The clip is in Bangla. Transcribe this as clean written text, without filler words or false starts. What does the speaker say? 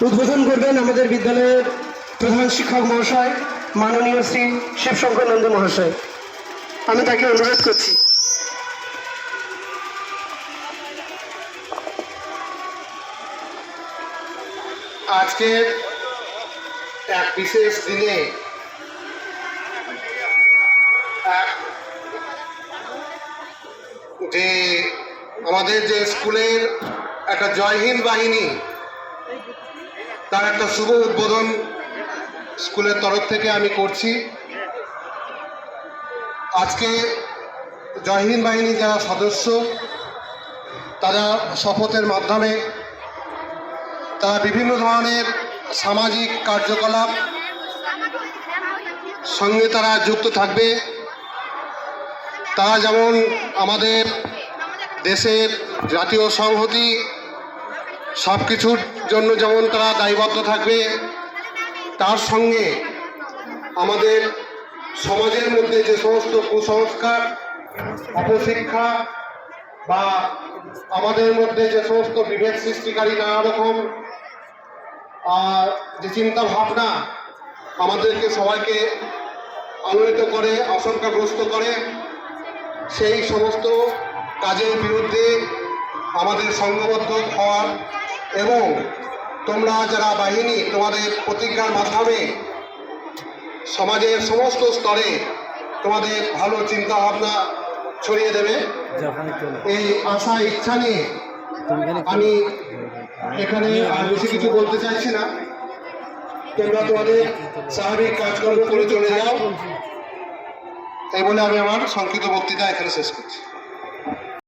উদ্বোধন করবেন আমাদের বিদ্যালয়ের প্রধান শিক্ষক মহাশয় মাননীয় শ্রী শিবশঙ্কর নন্দী মহাশয়। আমি তাকে অনুরোধ করছি। আজকের এক বিশেষ দিনে যে আমাদের যে স্কুলের একটা জয়হিন্দ বাহিনী তার একটা শুভ উদ্বোধন স্কুলের তরফ থেকে আমি করছি। আজকে জয়হিন্দ বাহিনী যারা সদস্য তারা শপথের মাধ্যমে তারা বিভিন্ন ধরনের সামাজিক কার্যকলাপ সঙ্গে তারা যুক্ত থাকবে। তারা যেমন আমাদের দেশের জাতীয় সংহতি সব কিছুর জন্য যেমন তারা দায়বদ্ধ থাকবে, তার সঙ্গে আমাদের সমাজের মধ্যে যে সমস্ত কুসংস্কার, অপশিক্ষা বা আমাদের মধ্যে যে সমস্ত বিভেদ সৃষ্টিকারী নানা রকম যে চিন্তা ভাবনা আমাদেরকে সবাইকে আলোড়িত করে, আশঙ্কাগ্রস্ত করে, সেই সমস্ত কাজের বিরুদ্ধে আমাদের সংঘবদ্ধ হওয়ার এবং তোমরা যারা বাহিনী তোমাদের প্রতিজ্ঞার মাধ্যমে সমাজের সমস্ত স্তরে তোমাদের ভালো চিন্তা ভাবনা ছড়িয়ে দেবে, এই আশা ইচ্ছা নিয়ে আমি এখানে আর বেশি কিছু বলতে চাইছি না। তোমরা তোমাদের স্বাভাবিক কাজকর্ম করে চলে যাও, এই বলে আমি আমার সংক্ষিপ্ত বক্তৃতা এখানে শেষ করছি।